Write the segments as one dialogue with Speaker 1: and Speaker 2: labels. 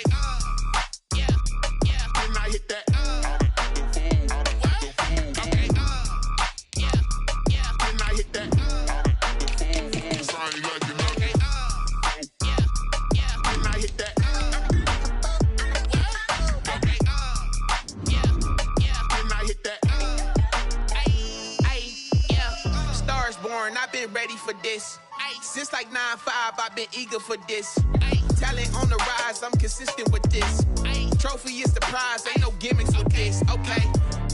Speaker 1: Okay, yeah, yeah. When I hit that, okay, yeah, yeah. When I hit that, I ain't liking nothing. Yeah, yeah. When I hit that, okay, yeah, yeah. When I hit that, yeah. Stars born, I've been ready for this. Since like 9-5, I've been eager for this. Talent on the rise, I'm consistent with this. Trophy is the prize, ain't no gimmicks with this. Okay,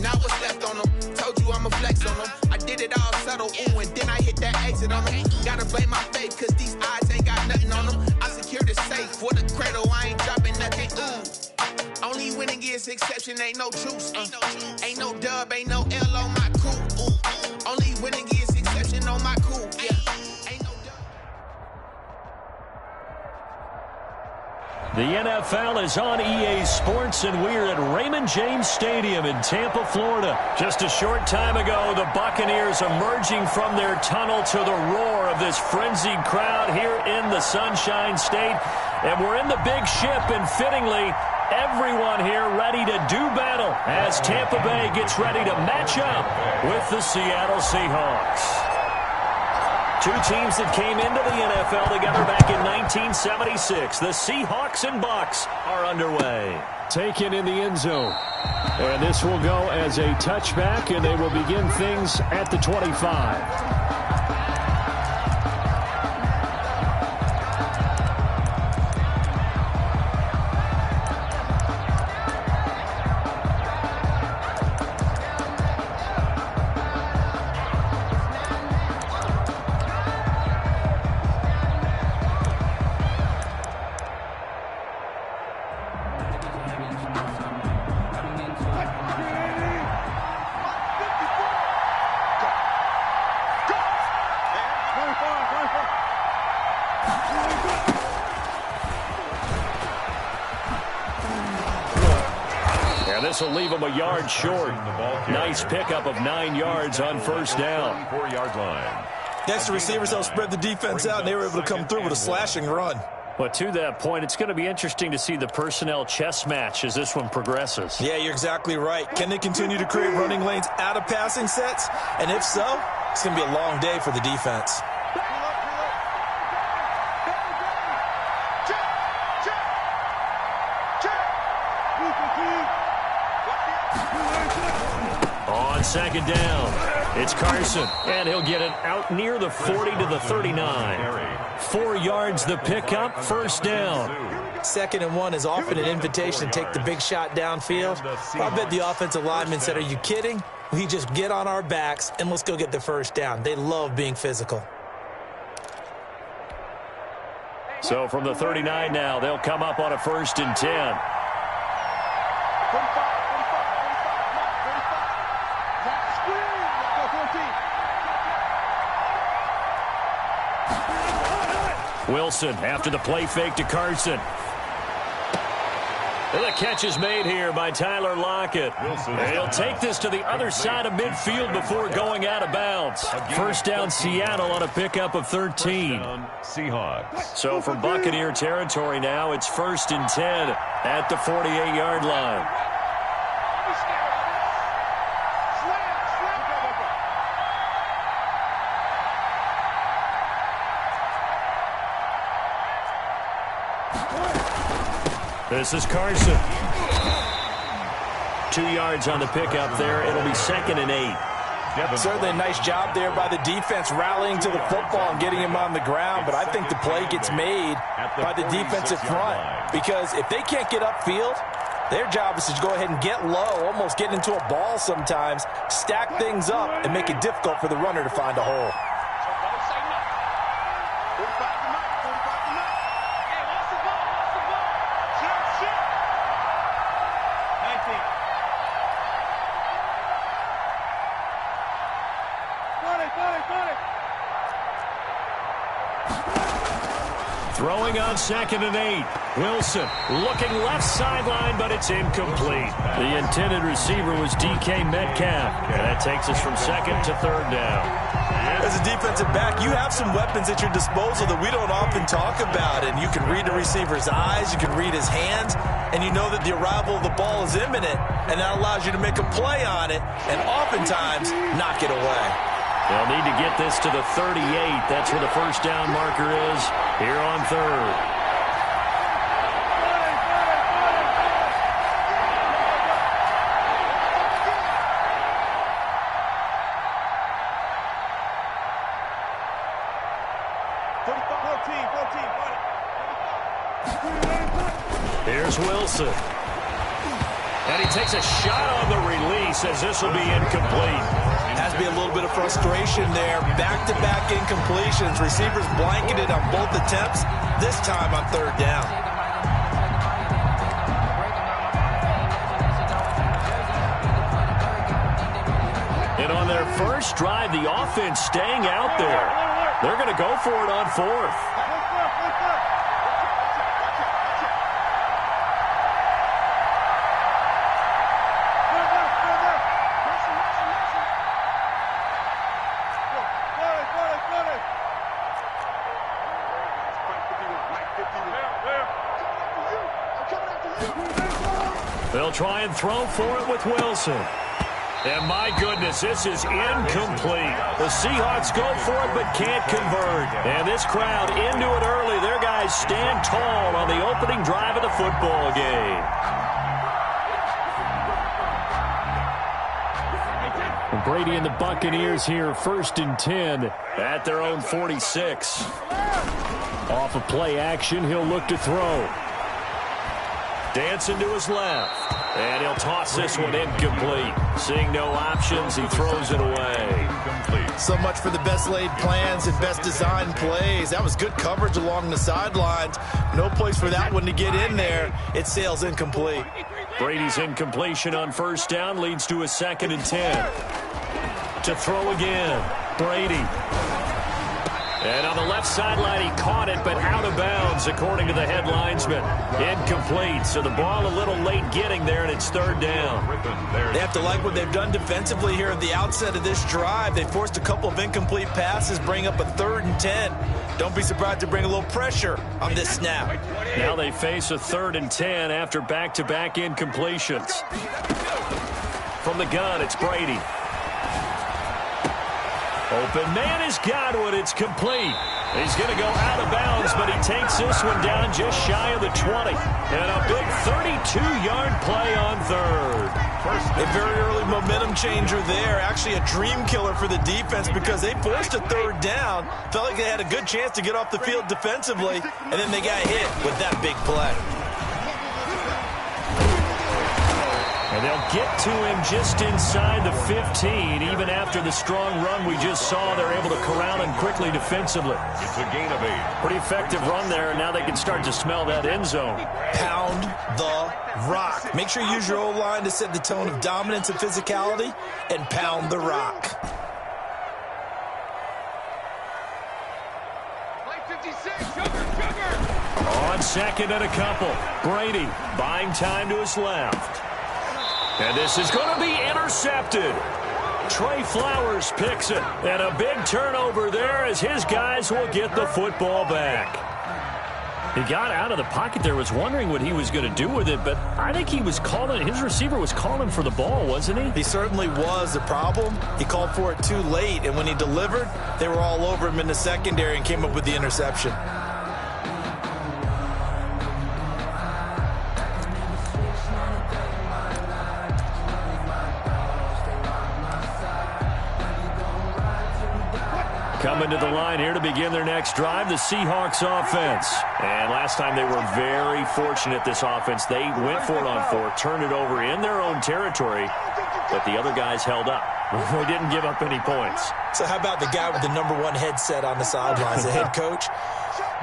Speaker 1: now what's left on them? Told you I'ma flex on them. I did it all subtle, ooh, and then I hit that exit on them. Gotta blame my faith, cause these odds ain't got nothing on them. I secure the safe for the cradle, I ain't dropping nothing, ooh. Only winning is exception, ain't no truce. Ain't no dub, ain't no L on my crew. Ooh. Only winning is exception on my crew, yeah.
Speaker 2: The NFL is on EA Sports, and we're at Raymond James Stadium in Tampa, Florida. Just a short time ago, the Buccaneers emerging from their tunnel to the roar of this frenzied crowd here in the Sunshine State. And we're in the big ship, and fittingly, everyone here ready to do battle as Tampa Bay gets ready to match up with the Seattle Seahawks. Two teams that came into the NFL together back in 1976. The Seahawks and Bucs are underway.
Speaker 3: Taken in the end zone. And this will go as a touchback, and they will begin things at the 25. This will leave him a yard short. Nice pickup of 9 yards on first down.
Speaker 4: 4-yard line.
Speaker 5: Next, the receivers helped spread the defense out, and they were able to come through with a slashing run.
Speaker 2: But to that point, it's going to be interesting to see the personnel chess match as this one progresses.
Speaker 5: Yeah, you're exactly right. Can they continue to create running lanes out of passing sets? And if so, it's going to be a long day for the defense.
Speaker 2: On second down, it's Carson, and he'll get it out near the 40 to the 39. 4 yards the pickup, first down.
Speaker 5: 2nd and 1 is often an invitation to take the big shot downfield. I bet the offensive lineman said, are you kidding? We just get on our backs and let's go get the first down. They love being physical.
Speaker 2: So from the 39 now, they'll come up on a 1st and 10. Wilson after the play fake to Carson. And the catch is made here by Tyler Lockett. He'll take this to the other side of midfield before going out of bounds. First down Seattle on a pickup of 13.
Speaker 4: Seahawks.
Speaker 2: So from Buccaneer territory now, it's 1st and 10 at the 48-yard line. This is Carson. 2 yards on the pickup there. It'll be 2nd and 8.
Speaker 5: Certainly a nice job there by the defense rallying to the football and getting him on the ground, but I think the play gets made by the defensive front because if they can't get upfield, their job is to go ahead and get low, almost get into a ball sometimes, stack things up, and make it difficult for the runner to find a hole.
Speaker 2: Throwing on 2nd and 8. Wilson looking left sideline, but it's incomplete. The intended receiver was DK Metcalf, and that takes us from 2nd to 3rd down.
Speaker 5: as a defensive back, you have some weapons at your disposal that we don't often talk about. And you can read the receiver's eyes, you can read his hands, and you know that the arrival of the ball is imminent, and that allows you to make a play on it and oftentimes knock it away.
Speaker 2: They'll need to get this to the 38. That's where the first down marker is here on third. Here's Wilson. And he takes a shot on the release as this will be incomplete.
Speaker 5: Has to be a little bit of frustration there. Back-to-back incompletions. Receivers blanketed on both attempts, this time on third down.
Speaker 2: And on their first drive, the offense staying out there. They're going to go for it on fourth. They'll try and throw for it with Wilson. And my goodness, this is incomplete. The Seahawks go for it but can't convert. And this crowd into it early. Their guys stand tall on the opening drive of the football game.
Speaker 3: Brady and the Buccaneers here, 1st and 10
Speaker 2: at their own 46.
Speaker 3: Off of play action, he'll look to throw.
Speaker 2: Dancing to his left. And he'll toss this one incomplete. Seeing no options, he throws it away.
Speaker 5: So much for the best laid plans and best designed plays. That was good coverage along the sidelines. No place for that one to get in there. It sails incomplete.
Speaker 2: Brady's incompletion on first down leads to a 2nd and 10. To throw again, Brady. And on the left sideline, he caught it, but out of bounds, according to the head linesman. Incomplete, so the ball a little late getting there, and it's 3rd down.
Speaker 5: They have to like what they've done defensively here at the outset of this drive. They forced a couple of incomplete passes, bring up a 3rd and 10. Don't be surprised to bring a little pressure on this snap.
Speaker 2: Now they face a 3rd and 10 after back-to-back incompletions. From the gun, it's Brady. Open man has got one. It's complete. He's going to go out of bounds, but he takes this one down just shy of the 20. And a big 32-yard play on third.
Speaker 5: A very early momentum changer there. Actually a dream killer for the defense because they forced a 3rd down. Felt like they had a good chance to get off the field defensively, and then they got hit with that big play.
Speaker 2: And they'll get to him just inside the 15. Even after the strong run we just saw, they're able to corral him quickly defensively.
Speaker 4: It's a gain of 8.
Speaker 2: Pretty effective run there, and now they can start to smell that end zone.
Speaker 5: Pound the rock. Make sure you use your O-line to set the tone of dominance and physicality, and pound the rock.
Speaker 2: On 2nd and a couple, Brady buying time to his left. And this is going to be intercepted. Trey Flowers picks it. And a big turnover there as his guys will get the football back. He got out of the pocket there, was wondering what he was going to do with it, but I think he was calling, his receiver was calling for the ball, wasn't he?
Speaker 5: He certainly was. The problem, he called for it too late, and when he delivered, they were all over him in the secondary and came up with the interception.
Speaker 2: Coming to the line here to begin their next drive, the Seahawks offense. And last time they were very fortunate, this offense. They went for it on 4th, turned it over in their own territory, but the other guys held up. They didn't give up any points.
Speaker 5: So how about the guy with the #1 headset on the sidelines, the head coach?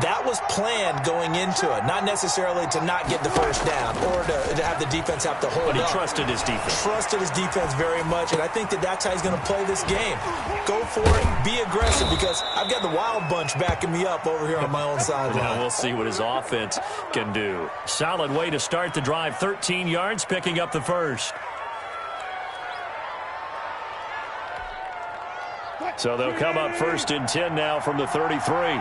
Speaker 5: That was planned going into it, not necessarily to not get the first down or to have the defense have to hold up.
Speaker 2: But he trusted his defense.
Speaker 5: Trusted his defense very much, and I think that's how he's going to play this game. Go for it, be aggressive, because I've got the wild bunch backing me up over here on my own sideline.
Speaker 2: Now we'll see what his offense can do. Solid way to start the drive, 13 yards, picking up the first. So they'll come up 1st and 10 now from the 33.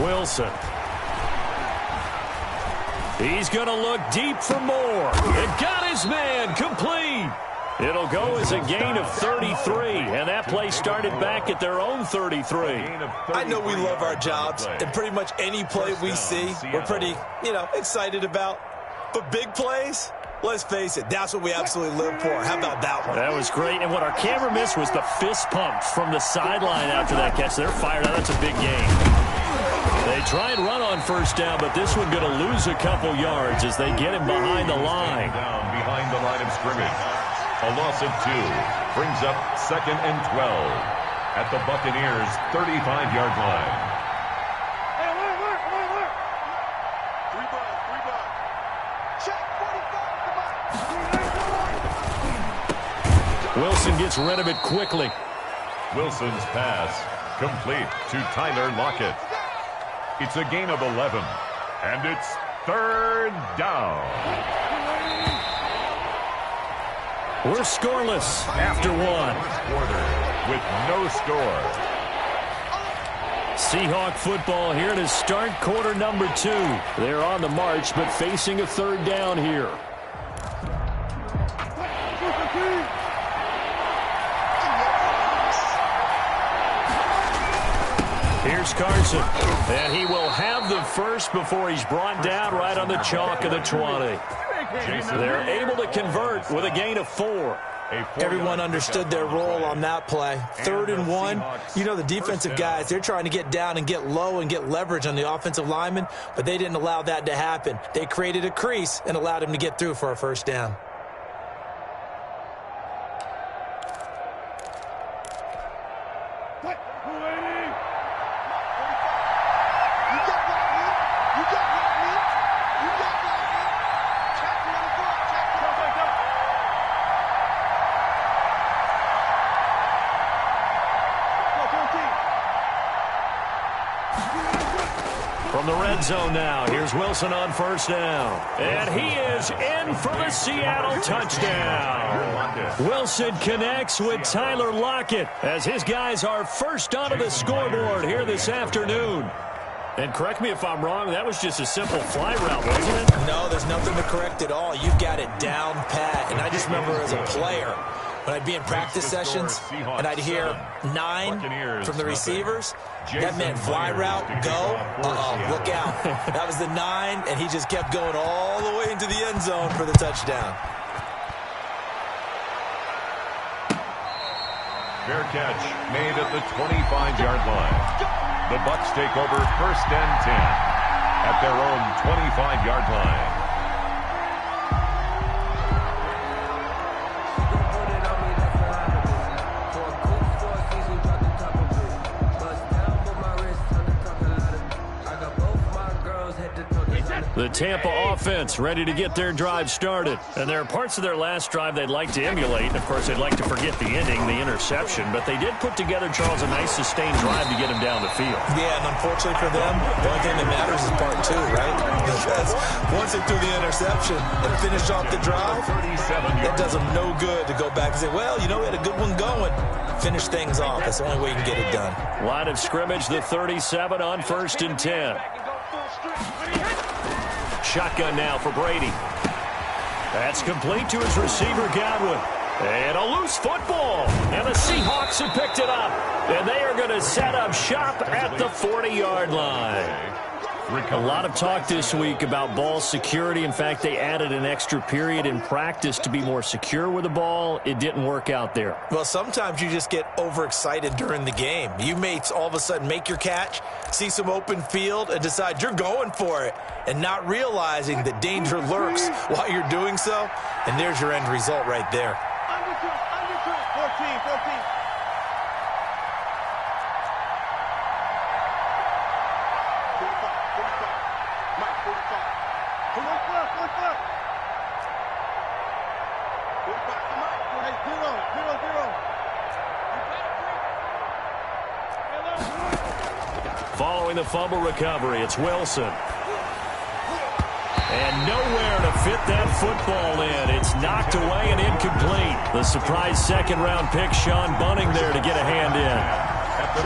Speaker 2: Wilson. He's going to look deep for more. And got his man complete. It'll go as a gain of 33, and that play started back at their own 33.
Speaker 5: I know we love our jobs, and pretty much any play we see, we're pretty, excited about. But big plays, let's face it, that's what we absolutely live for. How about that one?
Speaker 2: That was great, and what our camera missed was the fist pump from the sideline after that catch. They're fired out. That's a big game. They try and run on 1st down, but this one going to lose a couple yards as they get him behind the line.
Speaker 4: Down behind the line of scrimmage. A loss of 2 brings up 2nd and 12 at the Buccaneers' 35-yard line.
Speaker 6: Hey, wait. 3 ball. Check 45.
Speaker 2: Wilson gets rid of it quickly.
Speaker 4: Wilson's pass complete to Tyler Lockett. It's a gain of 11, and it's 3rd down.
Speaker 2: We're scoreless after 1.
Speaker 4: Quarter with no score.
Speaker 2: Seahawk football here to start quarter number 2. They're on the march, but facing a 3rd down here. Here's Carson, and he will have the first before he's brought down right on the chalk of the 20. They're able to convert with a gain of 4.
Speaker 5: Everyone understood their role on that play. 3rd and 1. The defensive guys, they're trying to get down and get low and get leverage on the offensive lineman, but they didn't allow that to happen. They created a crease and allowed him to get through for a 1st down.
Speaker 2: From the red zone now, here's Wilson on 1st down. And he is in for the Seattle touchdown. Wilson connects with Tyler Lockett as his guys are first onto the scoreboard here this afternoon. And correct me if I'm wrong, that was just a simple fly route, wasn't it?
Speaker 5: No, there's nothing to correct at all. You've got it down pat. And I just remember as a player, when I'd be in practice sessions and I'd hear 9 from the receivers, that meant fly route, go, look out. That was the 9, and he just kept going all the way into the end zone for the touchdown.
Speaker 4: Fair catch made at the 25-yard line. The Bucs take over 1st and 10 at their own 25-yard line.
Speaker 2: The Tampa offense ready to get their drive started. And there are parts of their last drive they'd like to emulate. And, of course, they'd like to forget the ending, the interception. But they did put together, Charles, a nice sustained drive to get him down the field.
Speaker 5: Yeah, and unfortunately for them, the only thing that matters is part 2, right? Because once they threw the interception and finished off the drive, that does them no good to go back and say, well, we had a good one going. Finish things off. That's the only way you can get it done.
Speaker 2: Line of scrimmage, the 37 on 1st and 10. Shotgun now for Brady. That's complete to his receiver, Godwin. And a loose football. And the Seahawks have picked it up. And they are going to set up shop at the 40-yard line. A lot of talk this week about ball security. In fact, they added an extra period in practice to be more secure with the ball. It didn't work out there.
Speaker 5: Well, sometimes you just get overexcited during the game. You may all of a sudden make your catch, see some open field, and decide you're going for it, and not realizing that danger lurks while you're doing so. And there's your end result right there.
Speaker 6: Under 14.
Speaker 2: following the fumble recovery. It's Wilson. And nowhere to fit that football in. It's knocked away and incomplete. The surprise second-round pick, Sean Bunning, there to get a hand in.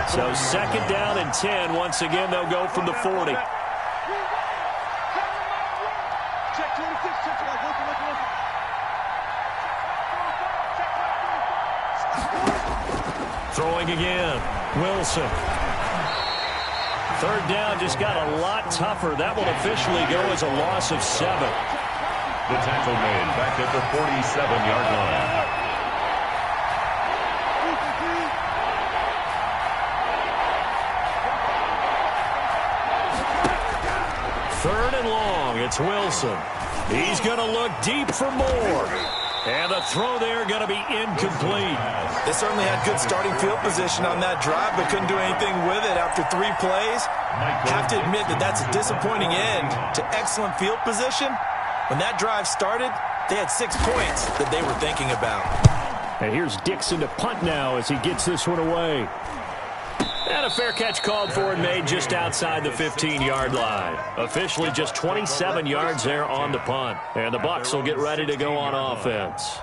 Speaker 2: So second down and 10. Once again, they'll go from the 40.
Speaker 6: Check 26, check.
Speaker 2: Throwing again. Wilson. Third down just got a lot tougher. That will officially go as a loss of 7.
Speaker 4: The tackle made back at the 47-yard line.
Speaker 2: Third and long. It's Wilson. He's going to look deep for more. And the throw there going to be incomplete.
Speaker 5: They certainly had good starting field position on that drive, but couldn't do anything with it after 3 plays. Have to admit that that's a disappointing end to excellent field position. When that drive started, they had 6 points that they were thinking about.
Speaker 3: And here's Dixon to punt now as he gets this one away.
Speaker 2: And a fair catch called for and made just outside the 15-yard line. Officially just 27 yards there on the punt. And the Bucs will get ready to go on offense.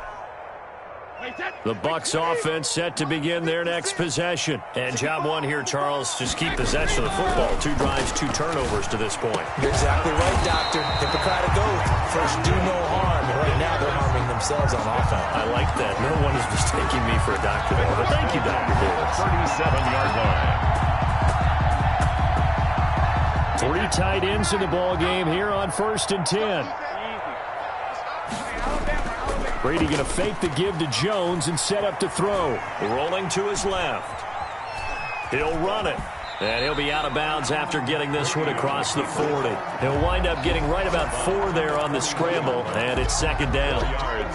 Speaker 2: The Bucs offense set to begin their next possession. And job one here, Charles, just keep possession of the football. 2 drives, 2 turnovers to this point.
Speaker 5: You're exactly right, Doctor. Hippocratic oath. First, do no harm. And right now, they're harming themselves on offense.
Speaker 2: I like that. No one is mistaking me for a doctor there. But thank you, Dr. Davis.
Speaker 4: 37-yard line.
Speaker 3: 3 tight ends in the ball game here on 1st and 10. Brady going to fake the give to Jones and set up to throw.
Speaker 2: Rolling to his left. He'll run it. And he'll be out of bounds after getting this one across the 40. He'll wind up getting right about 4 there on the scramble, and it's second down.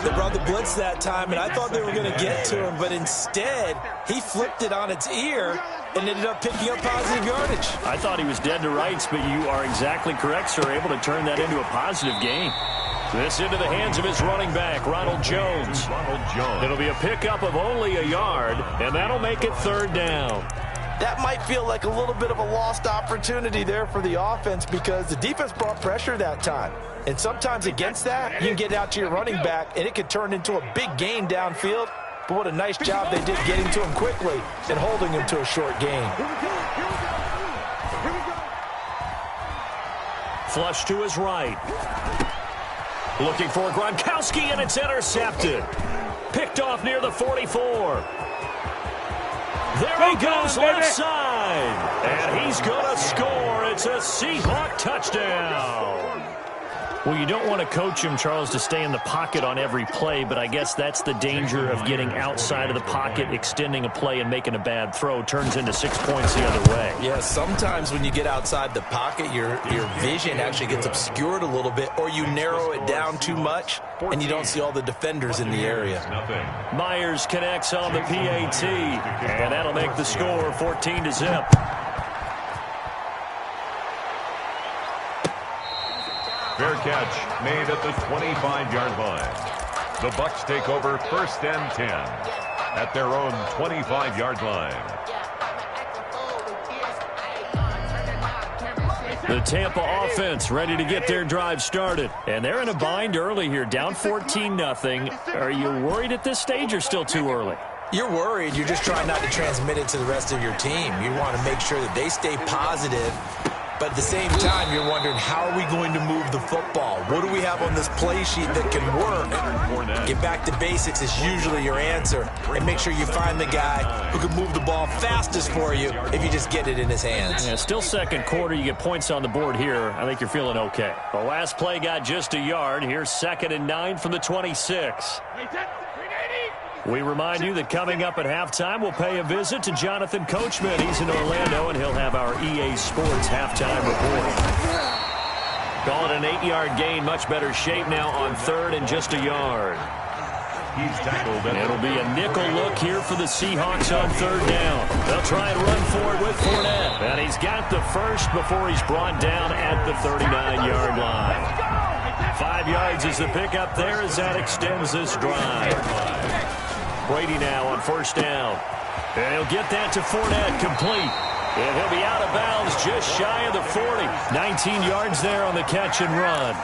Speaker 5: They brought the blitz that time, and I thought they were going to get to him, but instead, he flipped it on its ear and ended up picking up positive yardage.
Speaker 2: I thought he was dead to rights, but you are exactly correct, sir, able to turn that into a positive gain. This into the hands of his running back, Ronald Jones. It'll be a pickup of only a yard, and that'll make it third down.
Speaker 5: That might feel like a little bit of a lost opportunity there for the offense because the defense brought pressure that time. And sometimes against that, you can get out to your running back, and it could turn into a big gain downfield. But what a nice job they did getting to him quickly and holding him to a short gain.
Speaker 2: Flush to his right. Looking for Gronkowski, and it's intercepted. Picked off near the 44. There he goes, left side. And he's going to score. It's a Seahawk touchdown.
Speaker 3: Well, you don't want to coach him, Charles, to stay in the pocket on every play, but I guess that's the danger of getting outside of the pocket, extending a play, and making a bad throw. Turns into 6 points the other way.
Speaker 5: Yeah, sometimes when you get outside the pocket, your vision actually gets obscured a little bit, or you narrow it down too much, and you don't see all the defenders in the area.
Speaker 2: Myers connects on the PAT, and that'll make the score 14-zip.
Speaker 4: Fair catch made at the 25-yard line. The Bucs take over 1st and 10 at their own 25-yard line.
Speaker 2: The Tampa offense ready to get their drive started. And they're in a bind early here, down 14-0. Are you worried at this stage or still too early?
Speaker 5: You're worried. You're just trying not to transmit it to the rest of your team. You want to make sure that they stay positive. But at the same time, you're wondering, how are we going to move the football? What do we have on this play sheet that can work? Get back to basics is usually your answer. And make sure you find the guy who can move the ball fastest for you if you just get it in his hands.
Speaker 2: Yeah, still second quarter. You get points on the board here. I think you're feeling okay. The last play got just a yard. Here's 2nd and 9 from the 26. We remind you that coming up at halftime, we'll pay a visit to Jonathan Coachman. He's in Orlando, and he'll have our EA Sports halftime report. Call it an 8-yard gain. Much better shape now on 3rd and just a yard.
Speaker 4: He's tackled.
Speaker 2: It'll be a nickel look here for the Seahawks on 3rd down. They'll try and run for it with Fournette. And he's got the first before he's brought down at the 39-yard line. 5 yards is the pickup there as that extends this drive. Brady now on 1st down. And he'll get that to Fournette, complete. And he'll be out of bounds just shy of the 40. 19 yards there on the catch and run.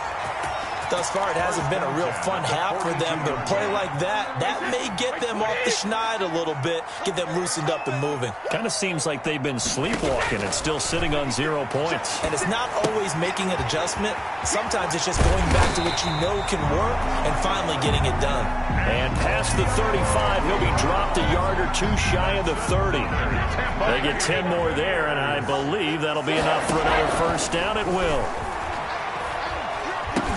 Speaker 5: Thus far, it hasn't been a real fun half for them, but a play like that may get them off the schneid a little bit, get them loosened up and moving.
Speaker 2: Kind of seems like they've been sleepwalking and still sitting on 0 points.
Speaker 5: And it's not always making an adjustment. Sometimes it's just going back to what you know can work and finally getting it done.
Speaker 2: And past the 35, he'll be dropped a yard or two shy of the 30. They get 10 more there, and I believe that'll be enough for another first down. It will.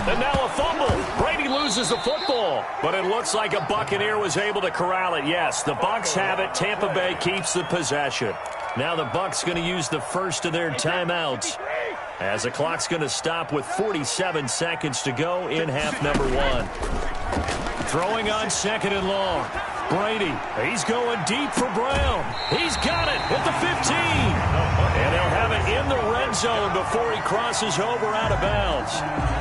Speaker 2: And now a fumble. Brady loses the football. But it looks like a Buccaneer was able to corral it. Yes, the Bucs have it. Tampa Bay keeps the possession. Now the Bucs going to use the first of their timeouts, as the clock's going to stop with 47 seconds to go in half number 1. Throwing on 2nd and long. Brady, he's going deep for Brown. He's got it at the 15. And he'll have it in the red zone before he crosses over out of bounds.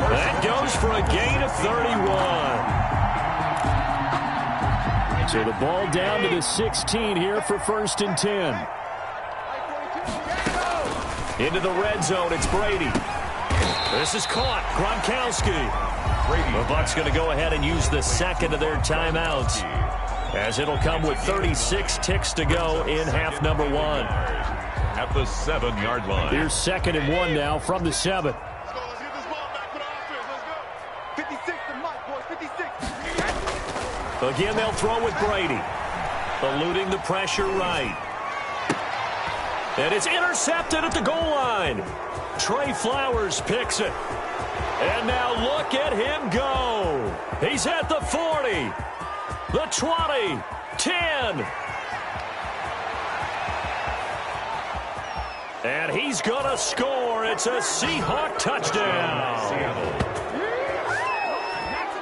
Speaker 2: That goes for a gain of 31. So the ball down to the 16 here for 1st and 10. Into the red zone, it's Brady. This is caught. Gronkowski. The Bucs going to go ahead and use the second of their timeouts, as it'll come with 36 ticks to go in half number 1.
Speaker 4: At the 7-yard line.
Speaker 2: Here's 2nd and 1 now from the 7.
Speaker 6: Let's get this ball back for the offense. Let's go. 56 to Mike, boys. 56.
Speaker 2: Again, they'll throw with Brady. Eluding the pressure right. And it's intercepted at the goal line. Trey Flowers picks it. And now look at him go. He's at the 40, the 20, 10. And he's going to score. It's a Seahawk touchdown.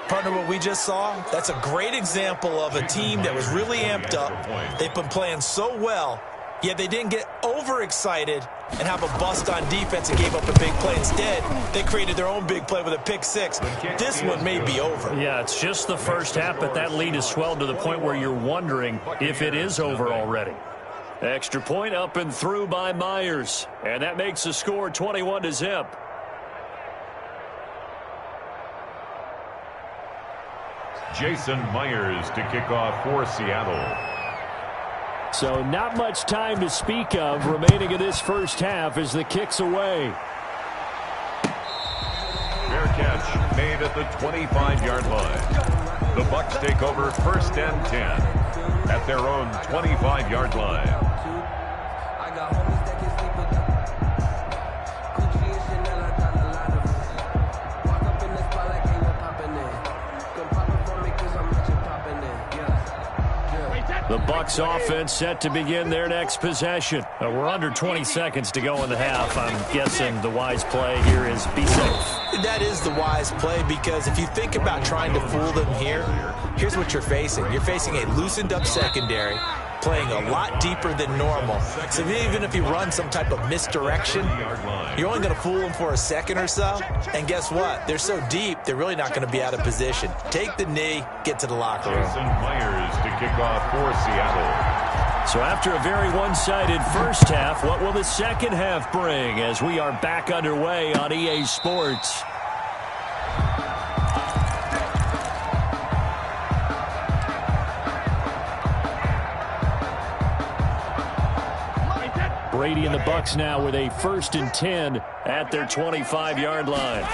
Speaker 5: Partner, what we just saw, that's a great example of a team that was really amped up. They've been playing so well, yet they didn't get overexcited and have a bust on defense and gave up a big play. Instead, they created their own big play with a pick 6. This one may be over.
Speaker 2: Yeah, it's just the first half, but that lead has swelled to the point where you're wondering if it is over already. Extra point up and through by Myers, and that makes the score 21-0.
Speaker 4: Jason Myers to kick off for Seattle.
Speaker 2: So not much time to speak of remaining in this first half as the kick's away.
Speaker 4: Fair catch made at the 25-yard line. The Bucs take over 1st and 10 at their own 25-yard line.
Speaker 2: The Bucs offense set to begin their next possession. We're under 20 seconds to go in the half. I'm guessing the wise play here is be safe.
Speaker 5: That is the wise play, because if you think about trying to fool them here, here's what you're facing. You're facing a loosened up secondary, playing a lot deeper than normal. So even if you run some type of misdirection, you're only going to fool them for a second or so. And guess what? They're so deep, they're really not going to be out of position. Take the knee, get to the locker room.
Speaker 4: Jason Myers to kick off for Seattle.
Speaker 2: So after a very one-sided first half, what will the second half bring as we are back underway on EA Sports? Brady and the Bucs now with a 1st and 10 at their 25-yard line.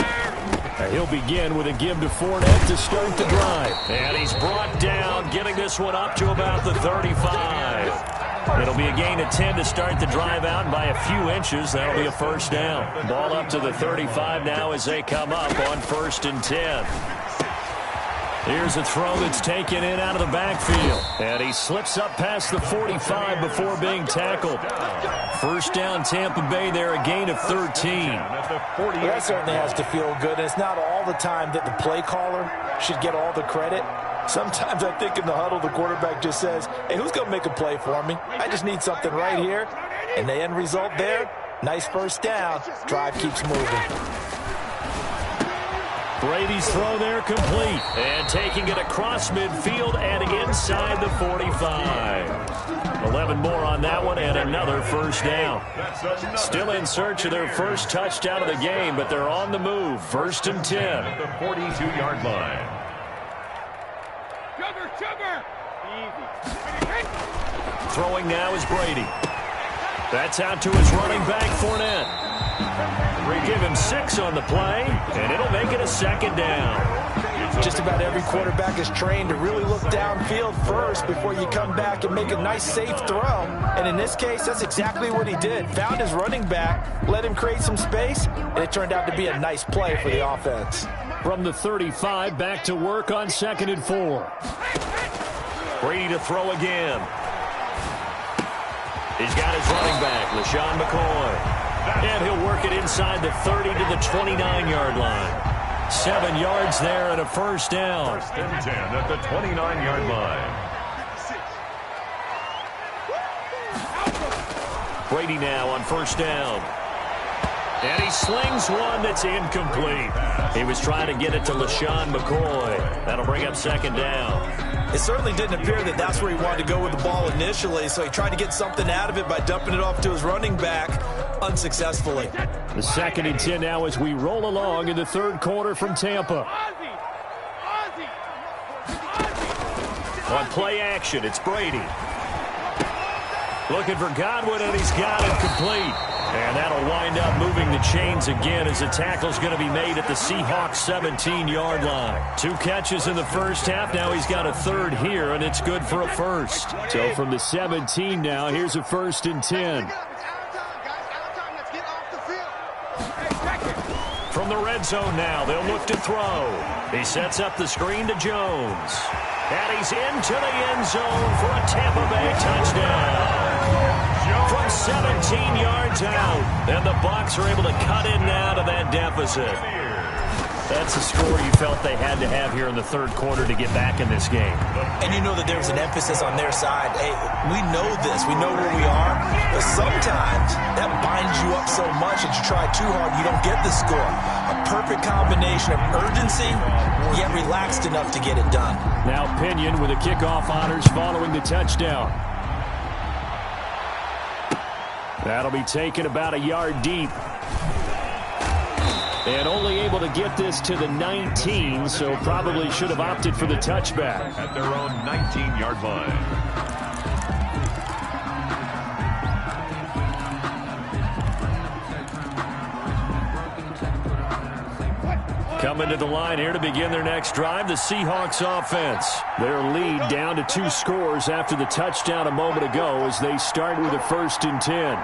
Speaker 2: He'll begin with a give to Fournette to start the drive. And he's brought down, getting this one up to about the 35. It'll be a gain of 10 to start the drive out, and by a few inches, that'll be a first down. Ball up to the 35 now as they come up on 1st and 10. Here's a throw that's taken in out of the backfield. And he slips up past the 45 before being tackled. First down, Tampa Bay there, a gain of 13.
Speaker 5: Well, that certainly has to feel good. And it's not all the time that the play caller should get all the credit. Sometimes I think in the huddle, the quarterback just says, hey, who's going to make a play for me? I just need something right here. And the end result there, nice first down. Drive keeps moving.
Speaker 2: Brady's throw there complete. And taking it across midfield and inside the 45. 11 more on that one and another first down. Still in search of their first touchdown of the game, but they're on the move. 1st and 10.
Speaker 4: At the 42-yard line.
Speaker 6: Sugar.
Speaker 2: Throwing now is Brady. That's out to his running back, Fournette. We give him 6 on the play, and it'll make it a 2nd down.
Speaker 5: Just about every quarterback is trained to really look downfield first before you come back and make a nice, safe throw. And in this case, that's exactly what he did. Found his running back, let him create some space, and it turned out to be a nice play for the offense.
Speaker 2: From the 35, back to work on 2nd and 4. Brady to throw again. He's got his running back, LaShawn McCoy. And he'll work it inside the 30 to the 29-yard line. 7 yards there and a first down.
Speaker 4: 1st and 10 at the 29-yard line.
Speaker 2: Brady now on 1st down. And he slings one that's incomplete. He was trying to get it to LaShawn McCoy. That'll bring up 2nd down.
Speaker 5: It certainly didn't appear that that's where he wanted to go with the ball initially, so he tried to get something out of it by dumping it off to his running back unsuccessfully.
Speaker 2: The 2nd and 10 now as we roll along in the 3rd quarter from Tampa. On play action, it's Brady. Looking for Godwin, and he's got it complete. And that'll wind up moving the chains again as the tackle's going to be made at the Seahawks 17-yard line. 2 catches in the first half. Now he's got a 3rd here, and it's good for a first. So from the 17 now, here's a 1st and 10. From the red zone now, they'll look to throw. He sets up the screen to Jones. And he's into the end zone for a Tampa Bay touchdown. From 17 yards out, and the Bucs are able to cut in now to that deficit. That's a score you felt they had to have here in the 3rd quarter to get back in this game.
Speaker 5: And you know that there was an emphasis on their side. Hey, we know this. We know where we are. But sometimes that binds you up so much that you try too hard, you don't get the score. A perfect combination of urgency, yet relaxed enough to get it done.
Speaker 2: Now Pinion with the kickoff honors following the touchdown. That'll be taken about a yard deep. And only able to get this to the 19, so probably should have opted for the touchback.
Speaker 4: At their own 19-yard line.
Speaker 2: Coming to the line here to begin their next drive, the Seahawks offense. Their lead down to 2 scores after the touchdown a moment ago as they start with a 1st and 10.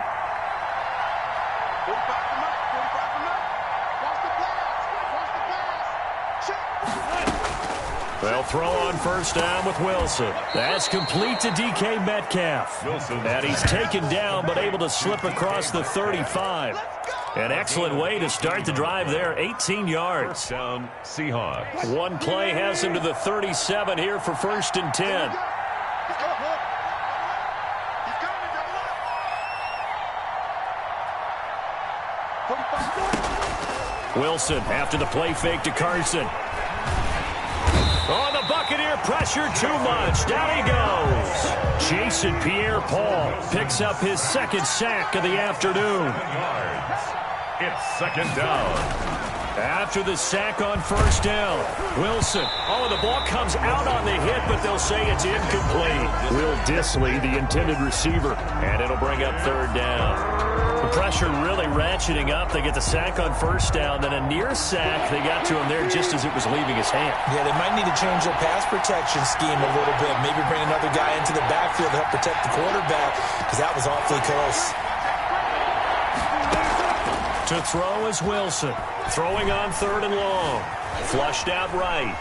Speaker 2: They'll throw on 1st down with Wilson. That's complete to DK Metcalf. And he's taken down but able to slip across the 35. An excellent way to start the drive there, 18 yards.
Speaker 4: 1st down, Seahawks.
Speaker 2: One play has him to the 37 here for 1st and 10. Wilson after the play fake to Carson. Oh, the Buccaneer pressure too much. Down he goes. Jason Pierre-Paul picks up his 2nd sack of the afternoon.
Speaker 4: It's 2nd down.
Speaker 2: After the sack on 1st down, Wilson. Oh, the ball comes out on the hit, but they'll say it's incomplete. Will Dissly, the intended receiver, and it'll bring up 3rd down. The pressure really ratcheting up. They get the sack on 1st down, then a near sack. They got to him there just as it was leaving his hand.
Speaker 5: Yeah, they might need to change their pass protection scheme a little bit. Maybe bring another guy into the backfield to help protect the quarterback, because that was awfully close.
Speaker 2: To throw is Wilson. Throwing on 3rd and long. Flushed out right.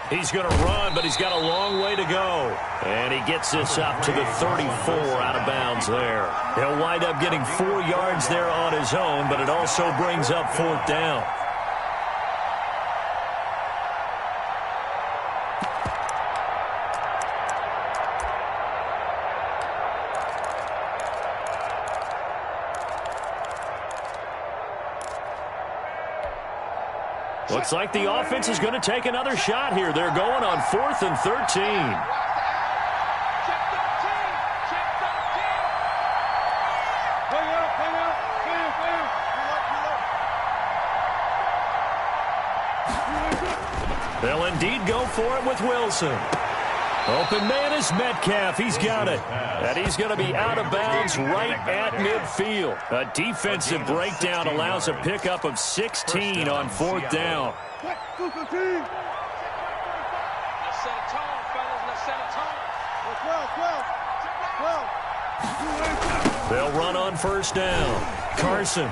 Speaker 2: He's going to run, but he's got a long way to go. And he gets this up to the 34 out of bounds there. He'll wind up getting 4 yards there on his own, but it also brings up 4th down. Looks like the offense is going to take another shot here. They're going on 4th and 13. They'll indeed go for it with Wilson. Open man is Metcalf. He's got it. And he's going to be out of bounds right at midfield. A defensive breakdown allows a pickup of 16 on 4th down.
Speaker 6: Let's set a tone, fellas. Let's set a tone. 12.
Speaker 2: They'll run on 1st down. Carson.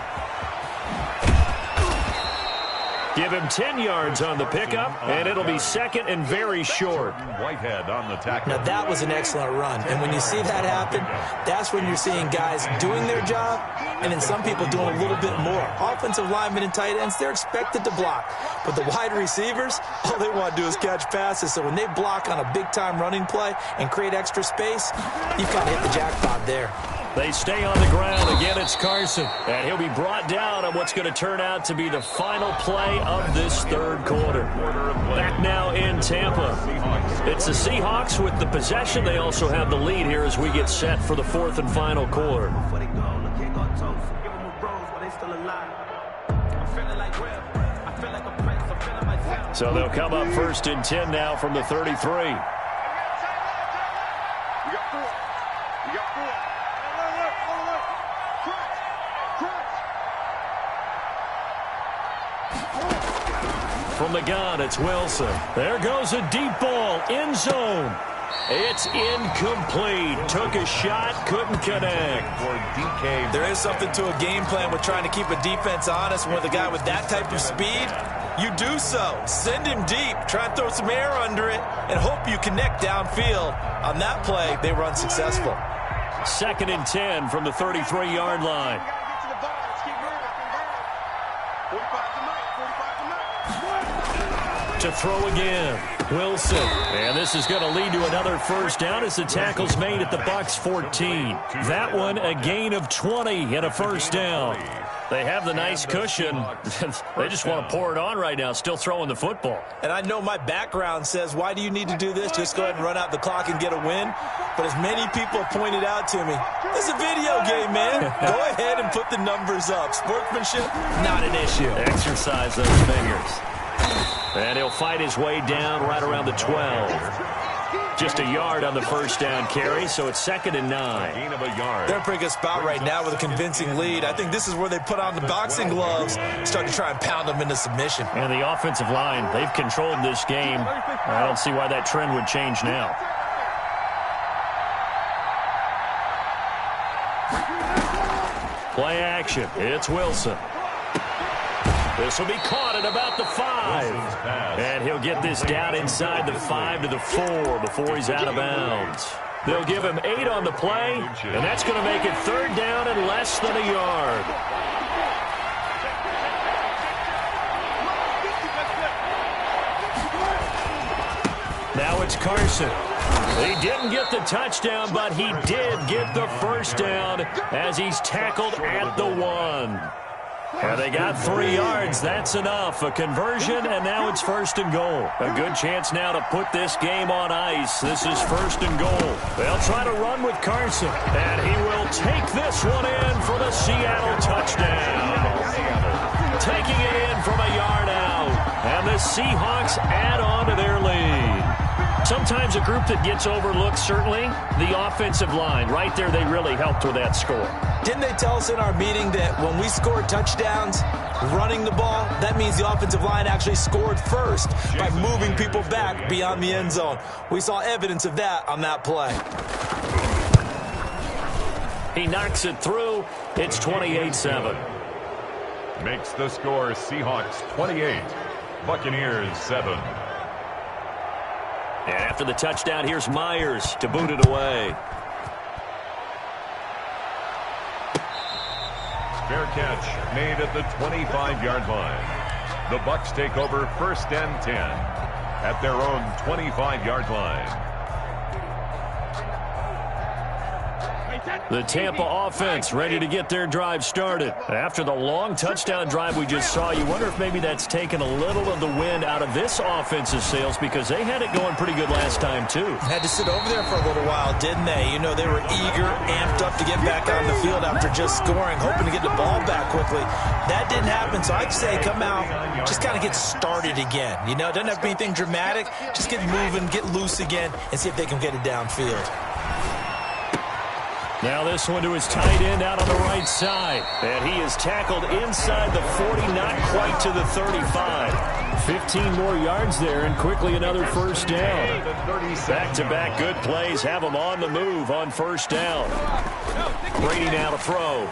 Speaker 2: Give him 10 yards on the pickup, and it'll be 2nd and very short.
Speaker 4: Whitehead on the tackle.
Speaker 5: Now, that was an excellent run. And when you see that happen, that's when you're seeing guys doing their job and then some people doing a little bit more. Offensive linemen and tight ends, they're expected to block. But the wide receivers, all they want to do is catch passes. So when they block on a big-time running play and create extra space, you've kind of hit the jackpot there.
Speaker 2: They stay on the ground. Again, it's Carson. And he'll be brought down on what's going to turn out to be the final play of this 3rd quarter. Back now in Tampa. It's the Seahawks with the possession. They also have the lead here as we get set for the 4th and final quarter. So they'll come up 1st and 10 now from the 33. From the gun, it's Wilson. There goes a deep ball, end zone. It's incomplete. Took a shot, couldn't connect.
Speaker 5: There is something to a game plan with trying to keep a defense honest. With a guy with that type of speed, you do so. Send him deep. Try and throw some air under it and hope you connect downfield. On that play, they were unsuccessful.
Speaker 2: 2nd and 10 from the 33-yard line. To throw again, Wilson. And this is going to lead to another 1st down as the tackle's made at the Bucs 14. That one a gain of 20 and a 1st down. They have the nice cushion. They just want to pour it on right now, still throwing the football.
Speaker 5: And I know my background says, why do you need to do this? Just go ahead and run out the clock and get a win. But as many people pointed out to me, it's a video game, man. Go ahead and put the numbers up. Sportsmanship, not an issue.
Speaker 2: Exercise those fingers. And he'll fight his way down right around the 12. Just a yard on the 1st down carry, so it's 2nd and 9.
Speaker 4: Gain of a yard.
Speaker 5: They're in a pretty good spot right now with a convincing lead. I think this is where they put on the boxing gloves, start to try and pound them into submission.
Speaker 2: And the offensive line, they've controlled this game. I don't see why that trend would change now. Play action. It's Wilson. This will be caught at about the 5. And he'll get this down inside the 5 to the 4 before he's out of bounds. They'll give him 8 on the play, and that's going to make it 3rd down and less than a yard. Now it's Carson. He didn't get the touchdown, but he did get the 1st down as he's tackled at the 1. And they got 3 yards. That's enough. A conversion, and now it's 1st and goal. A good chance now to put this game on ice. This is 1st and goal. They'll try to run with Carson, and he will take this one in for the Seattle touchdown. Taking it in from a yard out, and the Seahawks add on to their lead. Sometimes a group that gets overlooked, certainly, the offensive line. Right there, they really helped with that score.
Speaker 5: Didn't they tell us in our meeting that when we score touchdowns running the ball, that means the offensive line actually scored first by moving people back beyond the end zone? We saw evidence of that on that play.
Speaker 2: He knocks it through. It's 28-7.
Speaker 4: Makes the score Seahawks 28, Buccaneers 7.
Speaker 2: And after the touchdown, here's Myers to boot it away.
Speaker 4: Fair catch made at the 25-yard line. The Bucs take over 1st and 10 at their own 25-yard line.
Speaker 2: The Tampa offense ready to get their drive started. After the long touchdown drive we just saw, you wonder if maybe that's taken a little of the wind out of this offense's sails because they had it going pretty good last time too.
Speaker 5: Had to sit over there for a little while, didn't they? You know, they were eager, amped up to get back on the field after just scoring, hoping to get the ball back quickly. That didn't happen, so I'd say come out, just kind of get started again. You know, it doesn't have to be anything dramatic. Just get moving, get loose again, and see if they can get it downfield.
Speaker 2: Now this one to his tight end out on the right side. And he is tackled inside the 40, not quite to the 35. 15 more yards there, and quickly another first down. Back-to-back good plays have him on the move on first down. Brady now to throw.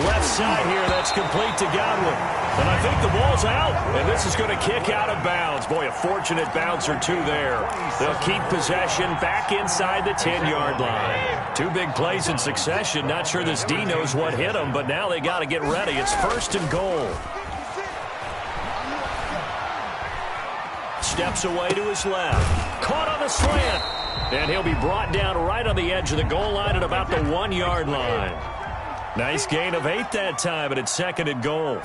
Speaker 2: Left side here, that's complete to Godwin. And I think the ball's out, and this is going to kick out of bounds. Boy, a fortunate bounce or two there. They'll keep possession back inside the 10-yard line. Two big plays in succession. Not sure this D knows what hit him, but now they got to get ready. It's first and goal. Steps away to his left. Caught on the slant. And he'll be brought down right on the edge of the goal line at about the 1-yard line. Nice gain of 8 that time, and it's second and goal.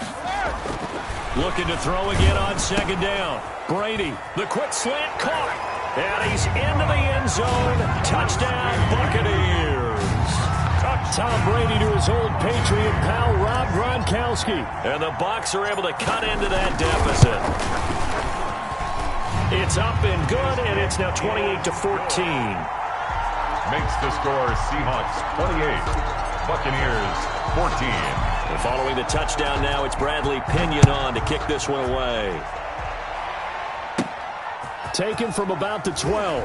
Speaker 2: Looking to throw again on second down. Brady, the quick slant caught. And he's into the end zone. Touchdown, Buccaneers. Tom Brady to his old Patriot pal, Rob Gronkowski. And the Bucs are able to cut into that deficit. It's up and good, and it's now 28-14.
Speaker 4: Makes the score Seahawks 28. Buccaneers 14.
Speaker 2: And following the touchdown now, it's Bradley Pinion on to kick this one away. Taken from about the 12.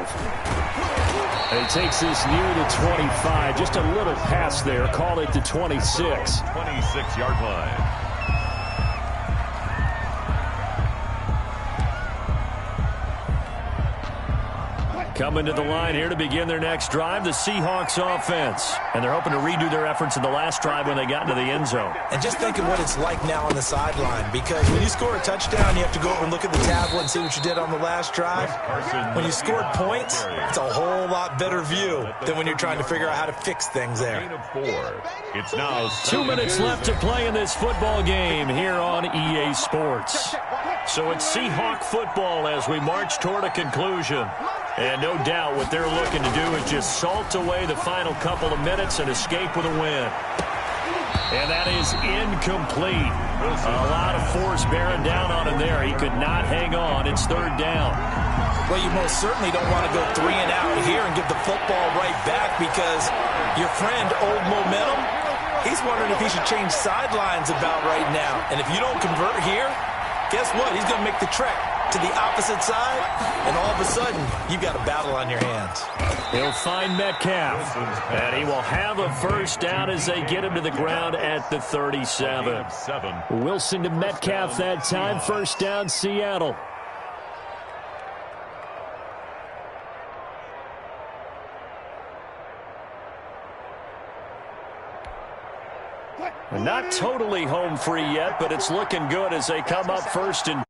Speaker 2: And he takes this near the 25. Just a little pass there. Call it the 26.
Speaker 4: 26-yard line.
Speaker 2: Coming to the line here to begin their next drive, the Seahawks offense. And they're hoping to redo their efforts in the last drive when they got into the end zone.
Speaker 5: And just think of what it's like now on the sideline, because when you score a touchdown, you have to go over and look at the tablet and see what you did on the last drive. When you scored points, it's a whole lot better view than when you're trying to figure out how to fix things there.
Speaker 4: It's now
Speaker 2: 2 minutes left to play in this football game here on EA Sports. So it's Seahawk football as we march toward a conclusion. And no doubt what they're looking to do is just salt away the final couple of minutes and escape with a win. And that is incomplete. A lot of force bearing down on him there. He could not hang on. It's third down.
Speaker 5: Well, you most certainly don't want to go 3 and out here and give the football right back, because your friend, Old Momentum, he's wondering if he should change sidelines about right now. And if you don't convert here, guess what? He's going to make the trek to the opposite side, and all of a sudden, you've got a battle on your hands.
Speaker 2: He'll find Metcalf, and he will have a first down as they get him to the ground at the 37. Wilson to Metcalf that time, first down, Seattle. Not totally home free yet, but it's looking good as they come up first and